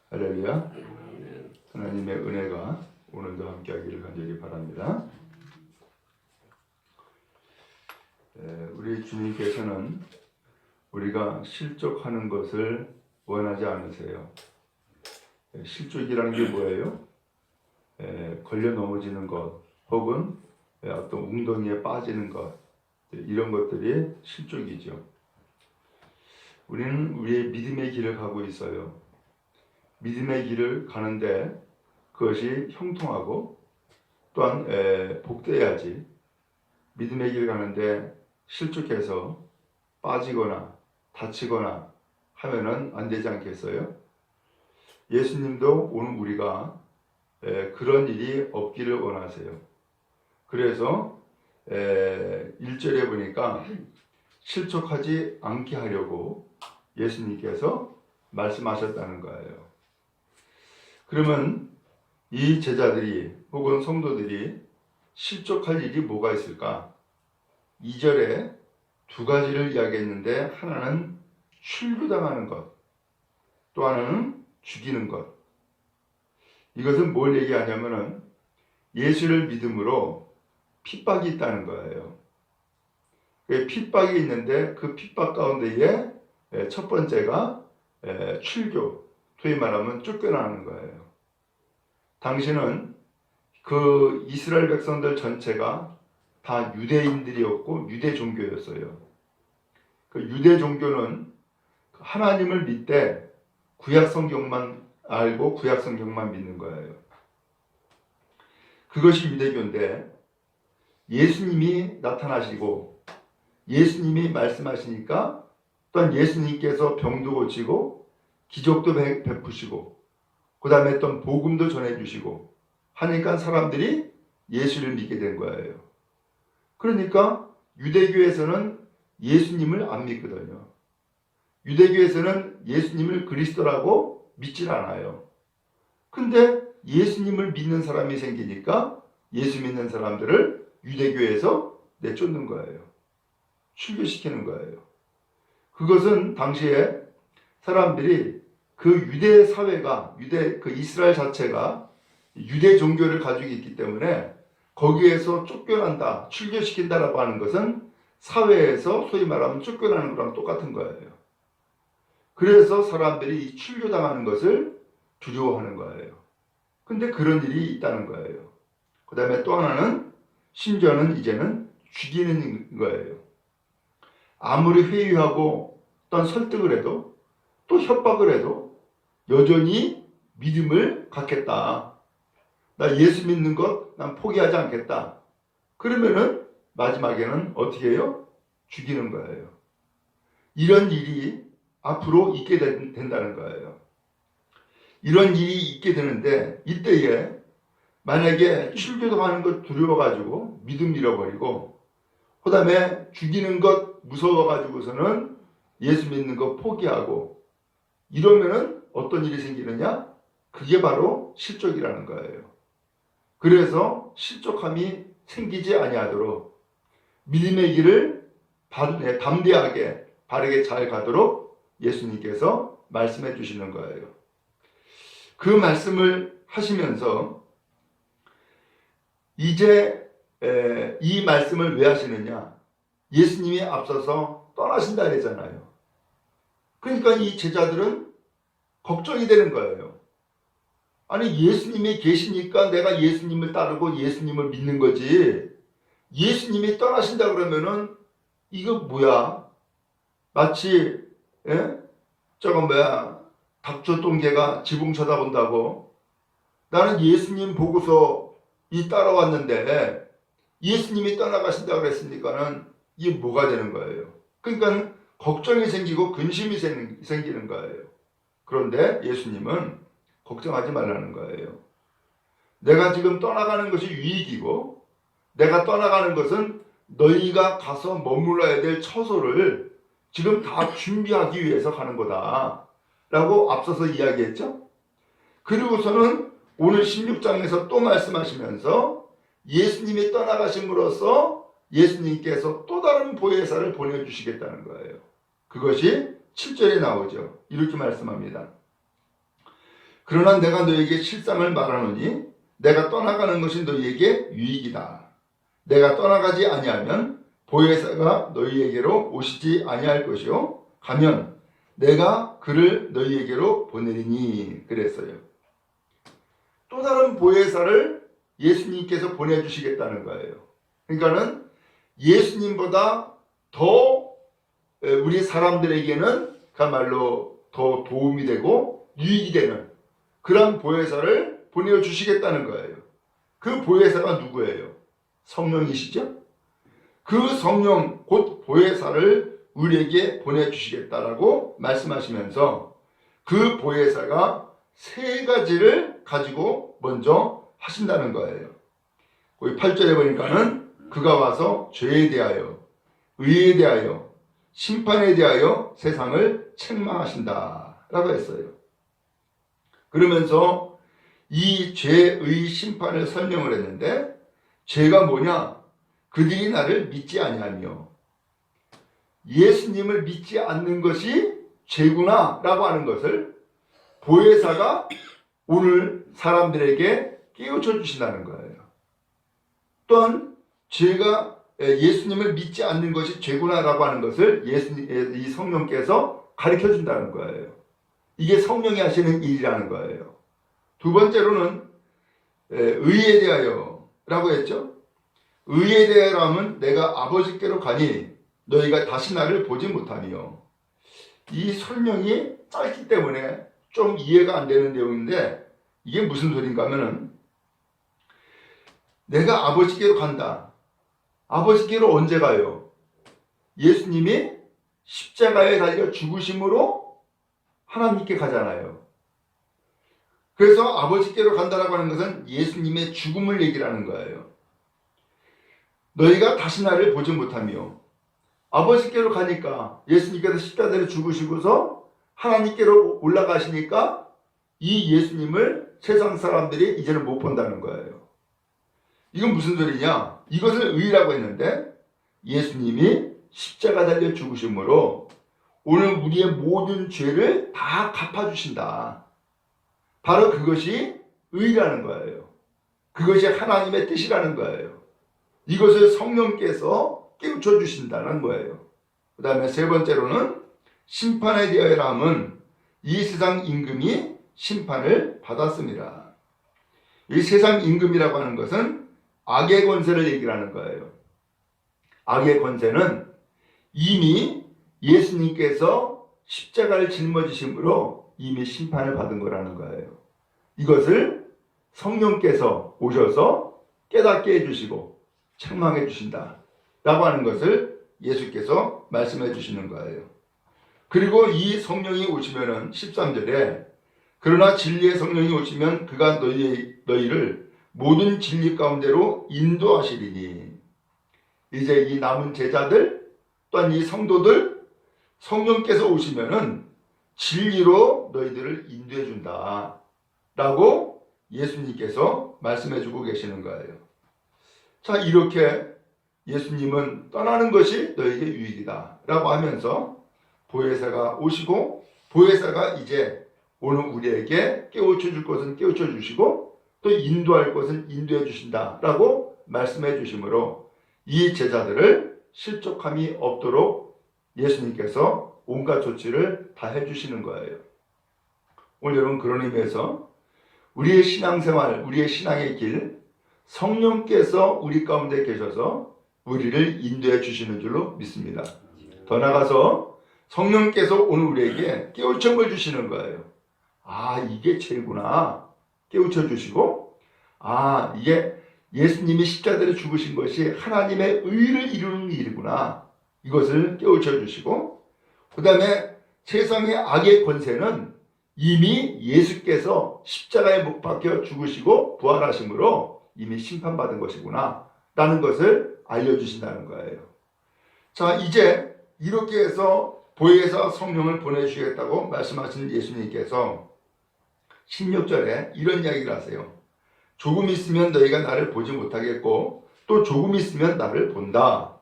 할렐루야. 하나님의 은혜가 오늘도 함께하기를 간절히 바랍니다. 우리 주님께서는 우리가 실족하는 것을 원하지 않으세요. 실족이라는 게 뭐예요? 걸려 넘어지는 것 혹은 어떤 웅덩이에 빠지는 것, 이런 것들이 실족이죠. 우리는 우리의 믿음의 길을 가고 있어요. 믿음의 길을 가는데 그것이 형통하고 또한 복되어야지. 믿음의 길을 가는데 실족해서 빠지거나 다치거나 하면은 안 되지 않겠어요? 예수님도 오늘 우리가 그런 일이 없기를 원하세요. 그래서 1절에 보니까 실족하지 않게 하려고 예수님께서 말씀하셨다는 거예요. 그러면 이 제자들이 혹은 성도들이 실족할 일이 뭐가 있을까? 2절에 두 가지를 이야기했는데, 하나는 출교당하는 것, 또 하나는 죽이는 것. 이것은 뭘 얘기하냐면은 예수를 믿음으로 핍박이 있다는 거예요. 핍박이 있는데 그 핍박 가운데에 첫 번째가 출교, 소위 말하면 쫓겨나는 거예요. 당시는 그 이스라엘 백성들 전체가 다 유대인들이었고 유대 종교였어요. 그 유대 종교는 하나님을 믿되 구약 성경만 알고 구약 성경만 믿는 거예요. 그것이 유대교인데, 예수님이 나타나시고 예수님이 말씀하시니까, 또한 예수님께서 병도 고치고 기적도 베푸시고 그 다음에 또 복음도 전해주시고 하니까 사람들이 예수를 믿게 된 거예요. 그러니까 유대교에서는 예수님을 안 믿거든요. 유대교에서는 예수님을 그리스도라고 믿질 않아요. 근데 예수님을 믿는 사람이 생기니까 예수 믿는 사람들을 유대교에서 내쫓는 거예요. 출교시키는 거예요. 그것은 당시에 사람들이 그 유대 사회가, 그 이스라엘 자체가 유대 종교를 가지고 있기 때문에 거기에서 쫓겨난다, 출교시킨다라고 하는 것은 사회에서 소위 말하면 쫓겨나는 거랑 똑같은 거예요. 그래서 사람들이 이 출교당하는 것을 두려워하는 거예요. 근데 그런 일이 있다는 거예요. 그 다음에 또 하나는 심지어는 이제는 죽이는 거예요. 아무리 회유하고 또한 설득을 해도 또 협박을 해도 여전히 믿음을 갖겠다. 나 예수 믿는 것 난 포기하지 않겠다. 그러면은 마지막에는 어떻게 해요? 죽이는 거예요. 이런 일이 앞으로 있게 된다는 거예요. 이런 일이 있게 되는데, 이때에 만약에 출교도 하는 것 두려워가지고 믿음 잃어버리고 그 다음에 죽이는 것 무서워가지고서는 예수 믿는 것 포기하고 이러면은 어떤 일이 생기느냐? 그게 바로 실족이라는 거예요. 그래서 실족함이 생기지 아니하도록 믿음의 길을 담대하게 바르게 잘 가도록 예수님께서 말씀해 주시는 거예요. 그 말씀을 하시면서 이제 이 말씀을 왜 하시느냐? 예수님이 앞서서 떠나신다 그랬잖아요. 그러니까 이 제자들은 걱정이 되는 거예요. 아니, 예수님이 계시니까 내가 예수님을 따르고 예수님을 믿는 거지, 예수님이 떠나신다 그러면은 이거 뭐야? 마치 저거 뭐야, 닥쳐똥개가 지붕 쳐다본다고. 나는 예수님 보고서 따라왔는데 예수님이 떠나가신다 그랬으니까는 이게 뭐가 되는 거예요? 그러니까 걱정이 생기고 근심이 생기는 거예요. 그런데 예수님은 걱정하지 말라는 거예요. 내가 지금 떠나가는 것이 유익이고 내가 떠나가는 것은 너희가 가서 머물러야 될 처소를 지금 다 준비하기 위해서 가는 거다 라고 앞서서 이야기했죠. 그리고서는 오늘 16장에서 또 말씀하시면서 예수님이 떠나가심으로써 예수님께서 또 다른 보혜사를 보내주시겠다는 거예요. 그것이 7절에 나오죠. 이렇게 말씀합니다. 그러나 내가 너에게 실상을 말하노니 내가 떠나가는 것이 너희에게 유익이다. 내가 떠나가지 아니하면 보혜사가 너희에게로 오시지 아니할 것이요 가면 내가 그를 너희에게로 보내리니 그랬어요. 또 다른 보혜사를 예수님께서 보내주시겠다는 거예요. 그러니까는 예수님보다 더 우리 사람들에게는 그야말로 더 도움이 되고 유익이 되는 그런 보혜사를 보내주시겠다는 거예요. 그 보혜사가 누구예요? 성령이시죠? 그 성령 곧 보혜사를 우리에게 보내주시겠다라고 말씀하시면서 그 보혜사가 세 가지를 가지고 먼저 하신다는 거예요. 거기 8절에 보니까는 그가 와서 죄에 대하여 의에 대하여 심판에 대하여 세상을 책망하신다 라고 했어요. 그러면서 이 죄의 심판을 설명을 했는데 죄가 뭐냐? 그들이 나를 믿지 아니하며 예수님을 믿지 않는 것이 죄구나 라고 하는 것을 보혜사가 오늘 사람들에게 깨우쳐 주신다는 거예요. 또한 죄가 예수님을 믿지 않는 것이 죄구나라고 하는 것을 이 성령께서 가르쳐 준다는 거예요. 이게 성령이 하시는 일이라는 거예요. 두 번째로는 의에 대하여 라고 했죠. 의에 대하여라면 내가 아버지께로 가니 너희가 다시 나를 보지 못하며, 이 설명이 짧기 때문에 좀 이해가 안 되는 내용인데 이게 무슨 소린가 하면은 내가 아버지께로 간다. 아버지께로 언제 가요? 예수님이 십자가에 달려 죽으심으로 하나님께 가잖아요. 그래서 아버지께로 간다라고 하는 것은 예수님의 죽음을 얘기하는 거예요. 너희가 다시 나를 보지 못하며, 아버지께로 가니까 예수님께서 십자가에 죽으시고서 하나님께로 올라가시니까 이 예수님을 세상 사람들이 이제는 못 본다는 거예요. 이건 무슨 소리냐? 이것을 의라고 했는데 예수님이 십자가 달려 죽으심으로 오늘 우리의 모든 죄를 다 갚아주신다. 바로 그것이 의라는 거예요. 그것이 하나님의 뜻이라는 거예요. 이것을 성령께서 깨우쳐 주신다는 거예요. 그 다음에 세 번째로는 심판에 대하여 함은 이 세상 임금이 심판을 받았습니다. 이 세상 임금이라고 하는 것은 악의 권세를 얘기하는 거예요. 악의 권세는 이미 예수님께서 십자가를 짊어지심으로 이미 심판을 받은 거라는 거예요. 이것을 성령께서 오셔서 깨닫게 해주시고 책망해 주신다 라고 하는 것을 예수께서 말씀해 주시는 거예요. 그리고 이 성령이 오시면은 13절에 그러나 진리의 성령이 오시면 그가 너희를 모든 진리 가운데로 인도하시리니, 이제 이 남은 제자들 또한 이 성도들 성령께서 오시면은 진리로 너희들을 인도해 준다 라고 예수님께서 말씀해 주고 계시는 거예요. 자, 이렇게 예수님은 떠나는 것이 너에게 유익이다 라고 하면서 보혜사가 오시고, 보혜사가 이제 오늘 우리에게 깨우쳐 줄 것은 깨우쳐 주시고 또 인도할 것은 인도해 주신다 라고 말씀해 주심으로 이 제자들을 실족함이 없도록 예수님께서 온갖 조치를 다 해주시는 거예요. 오늘 여러분, 그런 의미에서 우리의 신앙생활, 우리의 신앙의 길, 성령께서 우리 가운데 계셔서 우리를 인도해 주시는 줄로 믿습니다. 더 나아가서 성령께서 오늘 우리에게 깨우침을 주시는 거예요. 아, 이게 죄구나 깨우쳐 주시고, 아, 이게 예수님이 십자가에 죽으신 것이 하나님의 의를 이루는 일이구나, 이것을 깨우쳐 주시고, 그 다음에 세상의 악의 권세는 이미 예수께서 십자가에 못 박혀 죽으시고 부활하심으로 이미 심판받은 것이구나 라는 것을 알려주신다는 거예요. 자, 이제 이렇게 해서 보혜사 성령을 보내주시겠다고 말씀하신 예수님께서 16절에 이런 이야기를 하세요. 조금 있으면 너희가 나를 보지 못하겠고 또 조금 있으면 나를 본다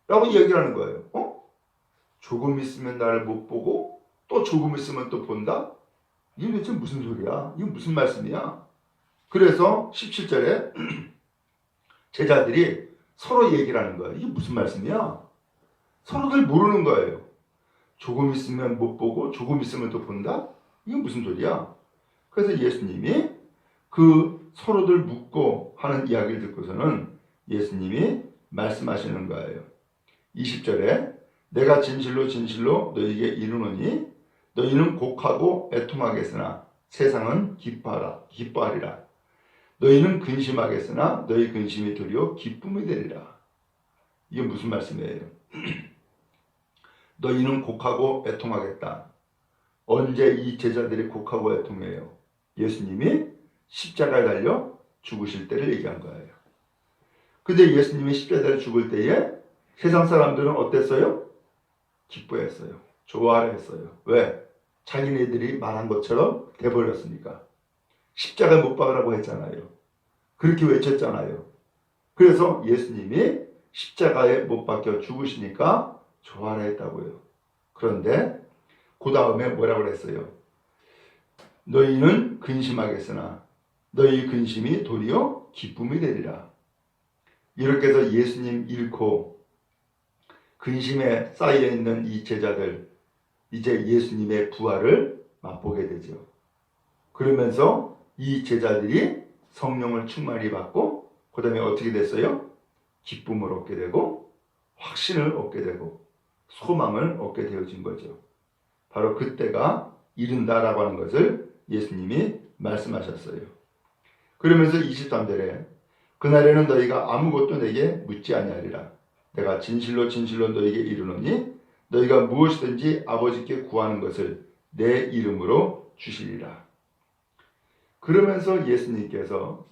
라고 이야기를 하는 거예요. 조금 있으면 나를 못 보고 또 조금 있으면 또 본다? 이게 도대체 무슨 소리야? 이게 무슨 말씀이야? 그래서 17절에 제자들이 서로 얘기를 하는 거예요. 이게 무슨 말씀이야? 서로들 모르는 거예요. 조금 있으면 못 보고 조금 있으면 또 본다? 이게 무슨 소리야? 그래서 예수님이 그 서로들 묻고 하는 이야기를 듣고서는 예수님이 말씀하시는 거예요. 20절에 내가 진실로 진실로 너희에게 이르노니 너희는 곡하고 애통하겠으나 세상은 기뻐하리라. 너희는 근심하겠으나 너희 근심이 도리어 기쁨이 되리라. 이게 무슨 말씀이에요? 너희는 곡하고 애통하겠다. 언제 이 제자들이 곡하고 애통해요? 예수님이 십자가에 달려 죽으실 때를 얘기한 거예요. 근데 예수님이 십자가에 죽을 때에 세상 사람들은 어땠어요? 기뻐했어요. 좋아를 했어요. 왜? 자기네들이 말한 것처럼 돼버렸으니까. 십자가에 못 박으라고 했잖아요. 그렇게 외쳤잖아요. 그래서 예수님이 십자가에 못 박혀 죽으시니까 좋아라 했다고요. 그런데 그 다음에 뭐라고 그랬어요? 너희는 근심하겠으나 너희 근심이 도리어 기쁨이 되리라. 이렇게 해서 예수님 잃고 근심에 쌓여있는 이 제자들 이제 예수님의 부활을 맛보게 되죠. 그러면서 이 제자들이 성령을 충만히 받고 그 다음에 어떻게 됐어요? 기쁨을 얻게 되고 확신을 얻게 되고 소망을 얻게 되어진 거죠. 바로 그때가 이른다라고 하는 것을 예수님이 말씀하셨어요. 그러면서 23절에 그날에는 너희가 아무것도 내게 묻지 아니하리라. 내가 진실로 진실로 너희에게 이르노니 너희가 무엇이든지 아버지께 구하는 것을 내 이름으로 주시리라. 그러면서 예수님께서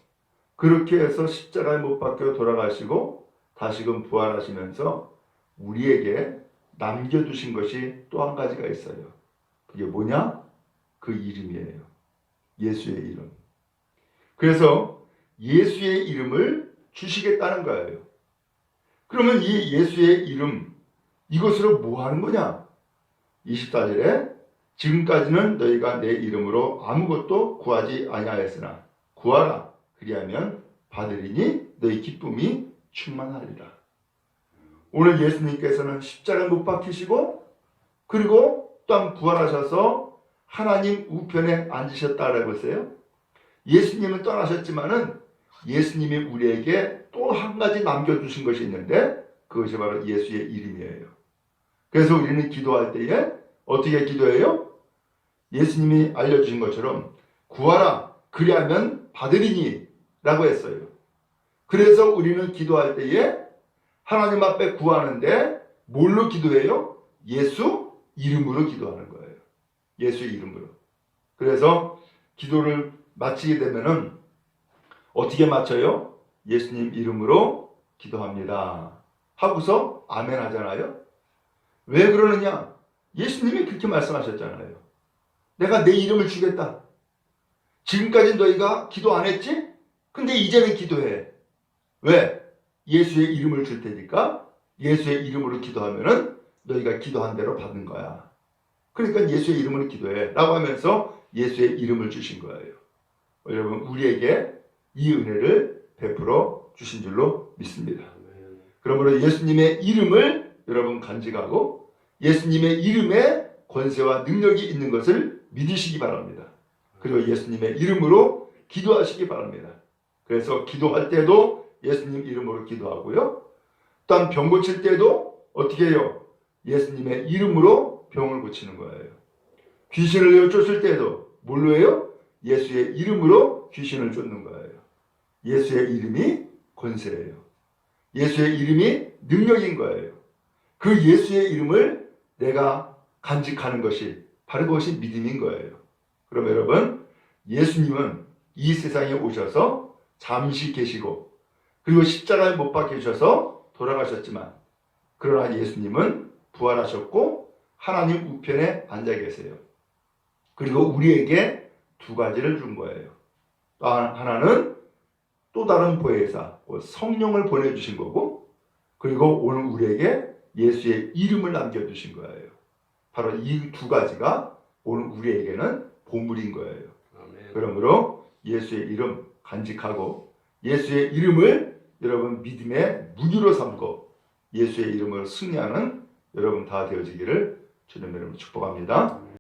그렇게 해서 십자가에 못 박혀 돌아가시고 다시금 부활하시면서 우리에게 남겨두신 것이 또 한 가지가 있어요. 그게 뭐냐? 그 이름이에요. 예수의 이름. 그래서 예수의 이름을 주시겠다는 거예요. 그러면 이 예수의 이름, 이것으로 뭐 하는 거냐? 24절에 지금까지는 너희가 내 이름으로 아무것도 구하지 아니하였으나 구하라. 그리하면 받으리니 너희 기쁨이 충만하리라. 오늘 예수님께서는 십자가에 못 박히시고 그리고 또한 부활하셔서 하나님 우편에 앉으셨다라고 했어요. 예수님은 떠나셨지만은 예수님이 우리에게 또 한 가지 남겨주신 것이 있는데 그것이 바로 예수의 이름이에요. 그래서 우리는 기도할 때에 어떻게 기도해요? 예수님이 알려주신 것처럼 구하라 그리하면 받으리니 라고 했어요. 그래서 우리는 기도할 때에 하나님 앞에 구하는데 뭘로 기도해요? 예수 이름으로 기도하는 거예요. 예수의 이름으로. 그래서 기도를 마치게 되면은 어떻게 마쳐요? 예수님 이름으로 기도합니다. 하고서 아멘 하잖아요. 왜 그러느냐? 예수님이 그렇게 말씀하셨잖아요. 내가 내 이름을 주겠다. 지금까지 너희가 기도 안 했지? 근데 이제는 기도해. 왜? 예수의 이름을 줄 테니까 예수의 이름으로 기도하면은 너희가 기도한 대로 받는 거야. 그러니까 예수의 이름으로 기도해 라고 하면서 예수의 이름을 주신 거예요. 여러분 우리에게 이 은혜를 베풀어 주신 줄로 믿습니다. 그러므로 예수님의 이름을 여러분 간직하고 예수님의 이름에 권세와 능력이 있는 것을 믿으시기 바랍니다. 그리고 예수님의 이름으로 기도하시기 바랍니다. 그래서 기도할 때도 예수님 이름으로 기도하고요. 또한 병 고칠 때도 어떻게 해요? 예수님의 이름으로 병을 고치는 거예요. 귀신을 내어 쫓을 때도 뭘로 해요? 예수의 이름으로 귀신을 쫓는 거예요. 예수의 이름이 권세예요. 예수의 이름이 능력인 거예요. 그 예수의 이름을 내가 간직하는 것이 바로 그것이 믿음인 거예요. 그럼 여러분 예수님은 이 세상에 오셔서 잠시 계시고 그리고 십자가에 못 박히셔서 돌아가셨지만 그러나 예수님은 부활하셨고 하나님 우편에 앉아 계세요. 그리고 우리에게 두 가지를 준 거예요. 하나는 또 다른 보혜사 성령을 보내주신 거고, 그리고 오늘 우리에게 예수의 이름을 남겨주신 거예요. 바로 이 두 가지가 오늘 우리에게는 보물인 거예요. 아멘. 그러므로 예수의 이름 간직하고 예수의 이름을 여러분 믿음의 무기로 삼고 예수의 이름으로 승리하는 여러분 다 되어지기를 주님 이름으로 축복합니다.